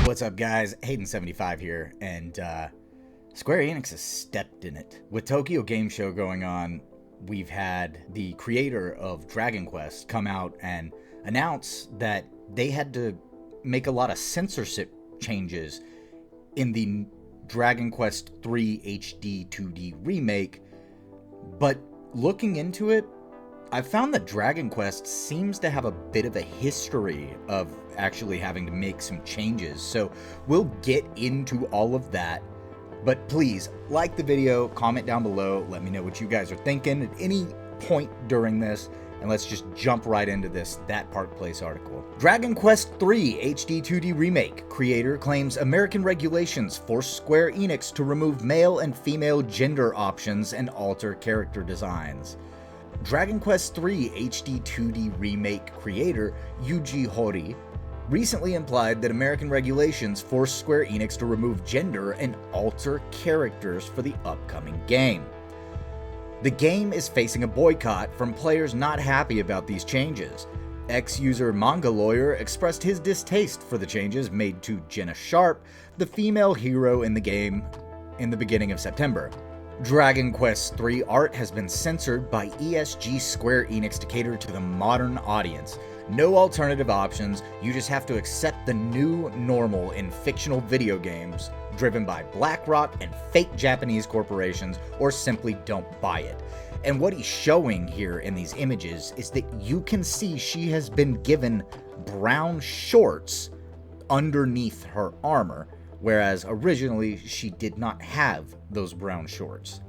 What's up, guys? Hayden75 here, and Square Enix has stepped in it. With Tokyo Game Show going on, we've had the creator of Dragon Quest come out and announce that they had to make a lot of censorship changes in the Dragon Quest III HD 2D remake, but looking into it, I found that Dragon Quest seems to have a bit of a history of actually having to make some changes, so we'll get into all of that. But please, like the video, comment down below, let me know what you guys are thinking at any point during this, and let's just jump right into this That Park Place article. Dragon Quest III HD 2D Remake creator claims American regulations force Square Enix to remove male and female gender options and alter character designs. Dragon Quest III HD 2D Remake creator Yuji Horii recently implied that American regulations force Square Enix to remove gender and alter characters for the upcoming game. The game is facing a boycott from players not happy about these changes. Ex-user Manga Lawyer expressed his distaste for the changes made to Jenna Sharp, the female hero in the game, in the beginning of September. Dragon Quest III art has been censored by ESG Square Enix to cater to the modern audience. No alternative options, you just have to accept the new normal in fictional video games driven by BlackRock and fake Japanese corporations, or simply don't buy it. And what he's showing here in these images is that you can see she has been given brown shorts underneath her armor, whereas originally she did not have those brown shorts.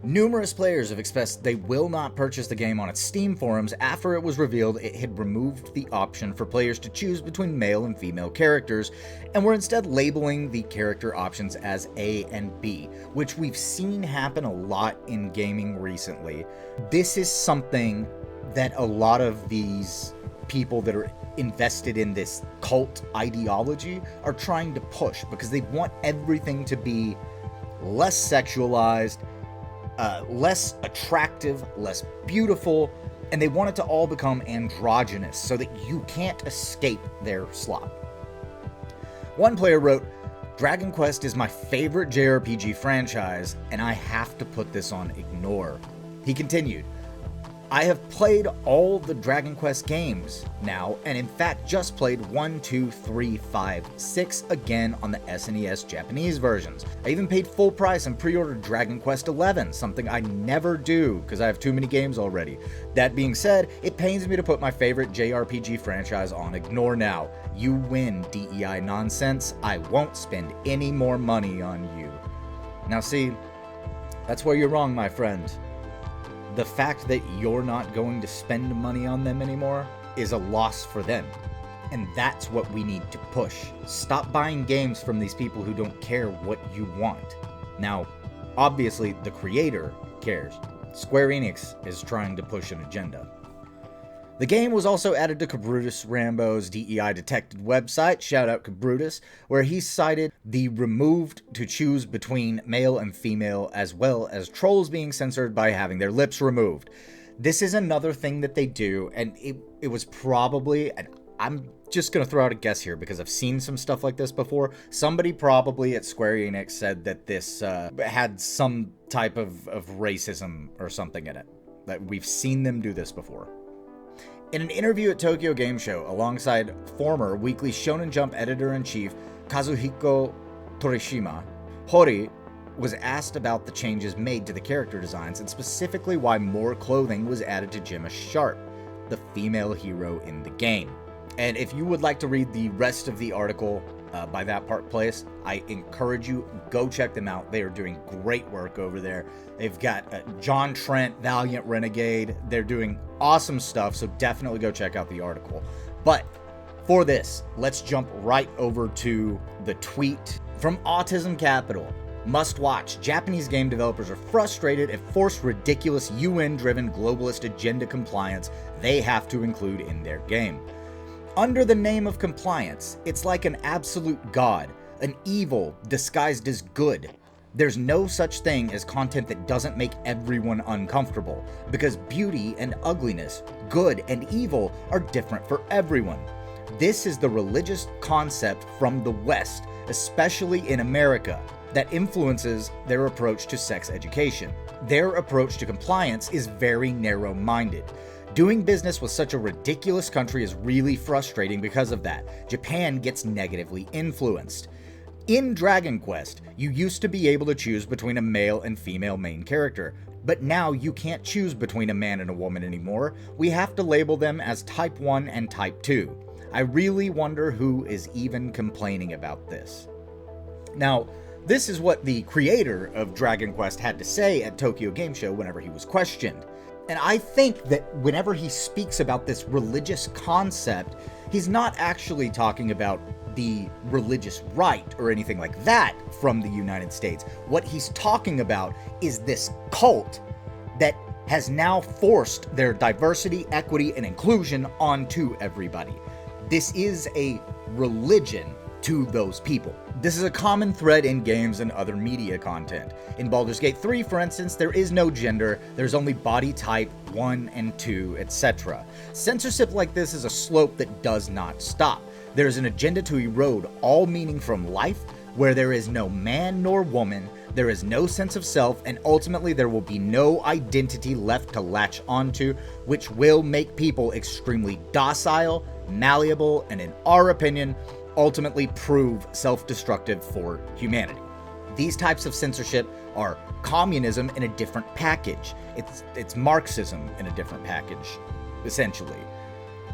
Numerous players have expressed they will not purchase the game on its Steam forums after it was revealed it had removed the option for players to choose between male and female characters, and were instead labeling the character options as A and B, which we've seen happen a lot in gaming recently. This is something that a lot of these people that are invested in this cult ideology are trying to push, because they want everything to be less sexualized, less attractive, less beautiful, and they want it to all become androgynous so that you can't escape their slop. One player wrote, "Dragon Quest is my favorite JRPG franchise, and I have to put this on ignore." He continued, "I have played all the Dragon Quest games now, and in fact just played 1, 2, 3, 5, 6 again on the SNES Japanese versions. I even paid full price and pre-ordered Dragon Quest XI, something I never do because I have too many games already. That being said, it pains me to put my favorite JRPG franchise on ignore now. You win, DEI nonsense. I won't spend any more money on you." Now see, that's where you're wrong, my friend. The fact that you're not going to spend money on them anymore is a loss for them. And that's what we need to push. Stop buying games from these people who don't care what you want. Now, obviously, the creator cares. Square Enix is trying to push an agenda. The game was also added to Cabrutus Rambo's DEI Detected website, shout out Cabrutus, where he cited the removed to choose between male and female, as well as trolls being censored by having their lips removed. This is another thing that they do, and it was probably, and I'm just going to throw out a guess here because I've seen some stuff like this before. Somebody probably at Square Enix said that this had some type of racism or something in it. That we've seen them do this before. In an interview at Tokyo Game Show alongside former Weekly Shonen Jump editor-in-chief Kazuhiko Torishima, Horii was asked about the changes made to the character designs and specifically why more clothing was added to Gemma Sharp, the female hero in the game. And if you would like to read the rest of the article by That Park Place, I encourage you, go check them out. They are doing great work over there. They've got John Trent, Valiant Renegade. They're doing awesome stuff, so definitely go check out the article. But for this, let's jump right over to the tweet from Autism Capital. Must watch. Japanese game developers are frustrated at forced ridiculous UN-driven globalist agenda compliance they have to include in their game. Under the name of compliance, it's like an absolute god, an evil disguised as good. There's no such thing as content that doesn't make everyone uncomfortable, because beauty and ugliness, good and evil, are different for everyone. This is the religious concept from the West, especially in America, that influences their approach to sex education. Their approach to compliance is very narrow-minded. Doing business with such a ridiculous country is really frustrating because of that. Japan gets negatively influenced. In Dragon Quest, you used to be able to choose between a male and female main character, but now you can't choose between a man and a woman anymore. We have to label them as Type 1 and Type 2. I really wonder who is even complaining about this. Now, this is what the creator of Dragon Quest had to say at Tokyo Game Show whenever he was questioned. And I think that whenever he speaks about this religious concept, he's not actually talking about the religious right or anything like that from the United States. What he's talking about is this cult that has now forced their diversity, equity, and inclusion onto everybody. This is a religion to those people. This is a common thread in games and other media content. In Baldur's Gate 3, for instance, there is no gender, there's only body type 1 and 2, etc. Censorship like this is a slope that does not stop. There's an agenda to erode all meaning from life, where there is no man nor woman, there is no sense of self, and ultimately there will be no identity left to latch onto, which will make people extremely docile, malleable, and in our opinion, ultimately prove self-destructive for humanity. These types of censorship are communism in a different package. It's Marxism in a different package, essentially.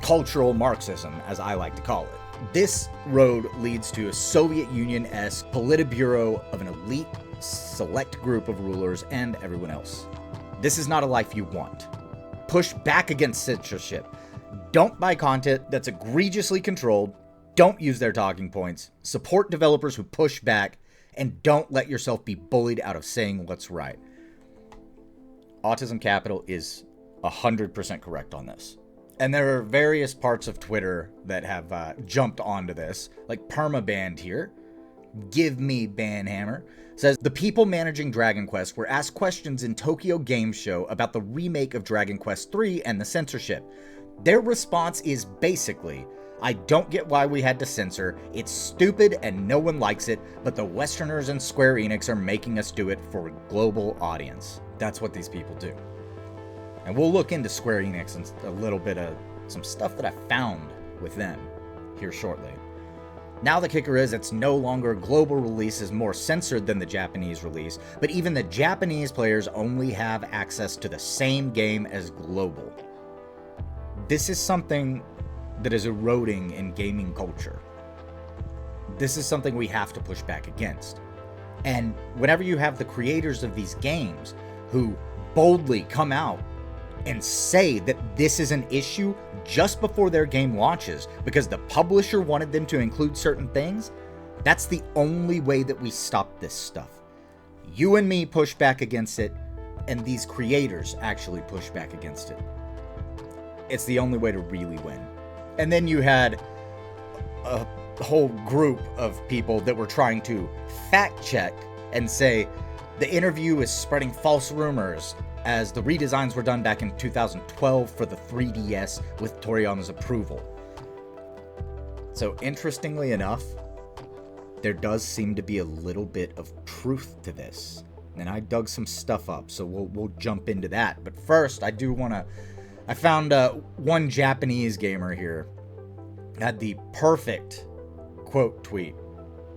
Cultural Marxism, as I like to call it. This road leads to a Soviet Union-esque politburo of an elite, select group of rulers and everyone else. This is not a life you want. Push back against censorship. Don't buy content that's egregiously controlled. Don't use their talking points. Support developers who push back, and don't let yourself be bullied out of saying what's right. Autism Capital is 100% correct on this. And there are various parts of Twitter that have jumped onto this, like Permaband here. Give me Banhammer. Says, the people managing Dragon Quest were asked questions in Tokyo Game Show about the remake of Dragon Quest 3 and the censorship. Their response is basically, I don't get why we had to censor, it's stupid and no one likes it, but the Westerners and Square Enix are making us do it for a global audience. That's what these people do. And we'll look into Square Enix and a little bit of some stuff that I found with them here shortly. Now the kicker is it's no longer global release is more censored than the Japanese release, but even the Japanese players only have access to the same game as global. This is something that is eroding in gaming culture. This is something we have to push back against. And whenever you have the creators of these games who boldly come out and say that this is an issue just before their game launches because the publisher wanted them to include certain things, that's the only way that we stop this stuff. You and me push back against it, and these creators actually push back against it. It's the only way to really win. And then you had a whole group of people that were trying to fact check and say the interview is spreading false rumors, as the redesigns were done back in 2012 for the 3DS with Toriyama's approval. So interestingly enough, there does seem to be a little bit of truth to this. And I dug some stuff up, so we'll jump into that. But first, I found one Japanese gamer here had the perfect quote tweet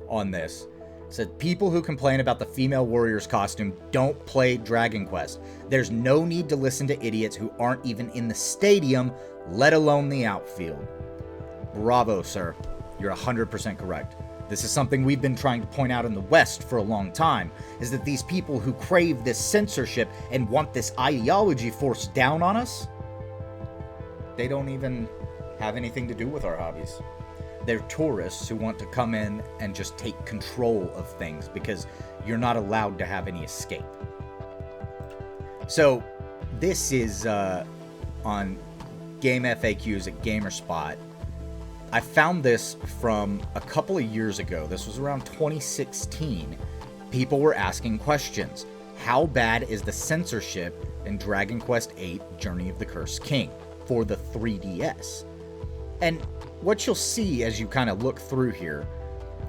on this. It said, people who complain about the female warrior's costume don't play Dragon Quest. There's no need to listen to idiots who aren't even in the stadium, let alone the outfield. Bravo, sir. You're 100% correct. This is something we've been trying to point out in the West for a long time, is that these people who crave this censorship and want this ideology forced down on us, they don't even have anything to do with our hobbies. They're tourists who want to come in and just take control of things because you're not allowed to have any escape. So this is on Game FAQs at GamerSpot. I found this from a couple of years ago. This was around 2016. People were asking questions. How bad is the censorship in Dragon Quest VIII Journey of the Cursed King for the 3DS? And what you'll see as you kind of look through here,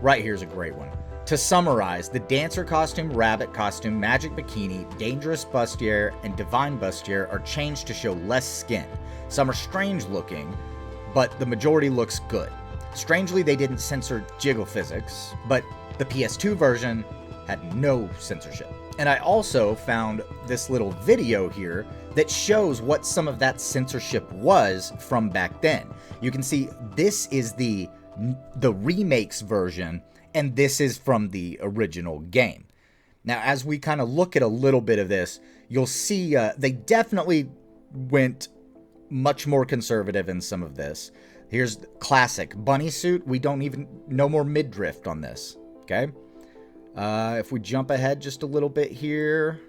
right here's a great one. To summarize, the dancer costume, rabbit costume, magic bikini, dangerous bustier, and divine bustier are changed to show less skin. Some are strange looking, but the majority looks good. Strangely, they didn't censor jiggle physics, but the PS2 version had no censorship. And I also found this little video here that shows what some of that censorship was from back then. You can see this is the remakes version, and this is from the original game. Now, as we kind of look at a little bit of this, you'll see they definitely went much more conservative in some of this. Here's classic bunny suit. We don't even, no more midriff on this, okay? If we jump ahead just a little bit here.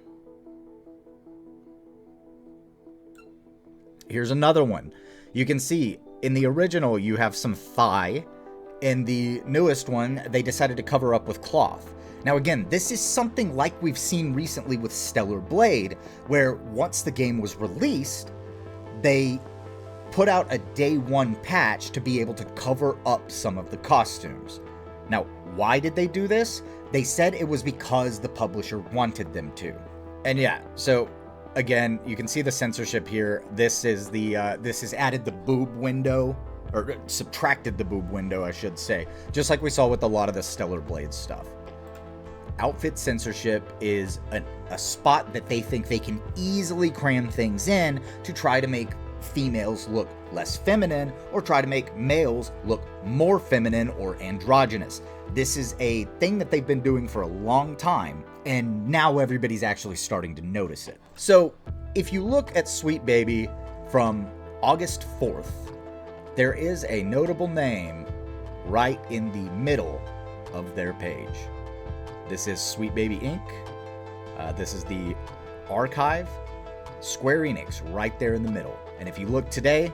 Here's another one. You can see in the original you have some thigh. In the newest one, they decided to cover up with cloth. Now again, this is something like we've seen recently with Stellar Blade, where once the game was released, they put out a day one patch to be able to cover up some of the costumes. Now, why did they do this? They said it was because the publisher wanted them to. And yeah, so again, you can see the censorship here. This is this has added the boob window, or subtracted the boob window, I should say, just like we saw with a lot of the Stellar Blade stuff. Outfit censorship is a spot that they think they can easily cram things in to try to make females look less feminine, or try to make males look more feminine or androgynous. This is a thing that they've been doing for a long time, and now everybody's actually starting to notice it. So if you look at Sweet Baby from August 4th, there is a notable name right in the middle of their page. This is Sweet Baby Inc. This is the archive. Square Enix right there in the middle. And if you look today,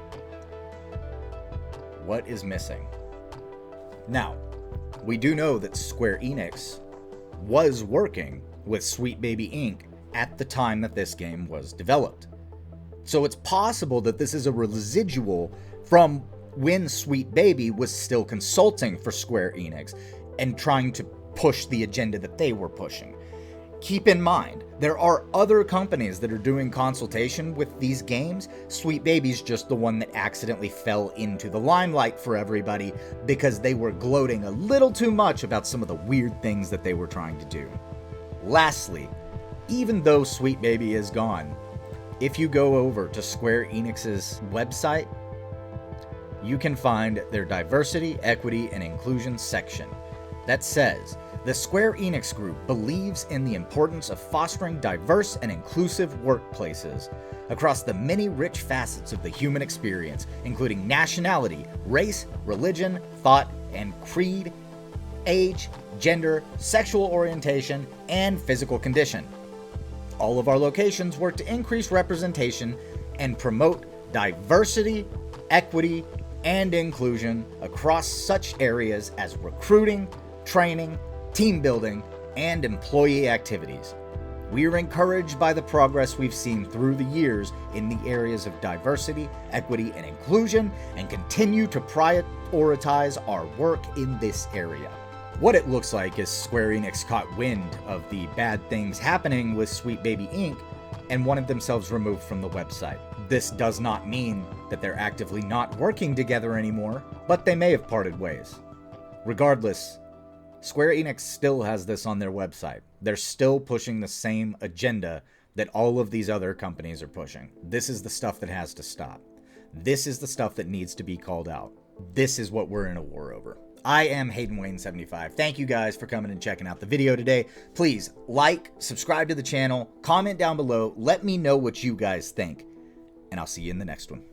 what is missing? Now, we do know that Square Enix was working with Sweet Baby Inc. at the time that this game was developed. So it's possible that this is a residual from when Sweet Baby was still consulting for Square Enix and trying to push the agenda that they were pushing. Keep in mind, there are other companies that are doing consultation with these games. Sweet Baby's just the one that accidentally fell into the limelight for everybody because they were gloating a little too much about some of the weird things that they were trying to do. Lastly, even though Sweet Baby is gone, if you go over to Square Enix's website, you can find their diversity, equity, and inclusion section that says, the Square Enix Group believes in the importance of fostering diverse and inclusive workplaces across the many rich facets of the human experience, including nationality, race, religion, thought, and creed, age, gender, sexual orientation, and physical condition. All of our locations work to increase representation and promote diversity, equity, and inclusion across such areas as recruiting, training, team building, and employee activities. We are encouraged by the progress we've seen through the years in the areas of diversity, equity, and inclusion, and continue to prioritize our work in this area. What it looks like is Square Enix caught wind of the bad things happening with Sweet Baby Inc. and wanted themselves removed from the website. This does not mean that they're actively not working together anymore, but they may have parted ways. Regardless, Square Enix still has this on their website. They're still pushing the same agenda that all of these other companies are pushing. This is the stuff that has to stop. This is the stuff that needs to be called out. This is what we're in a war over. I am Hayden Wayne 75. Thank you guys for coming and checking out the video today. Please like, subscribe to the channel, comment down below, let me know what you guys think, and I'll see you in the next one.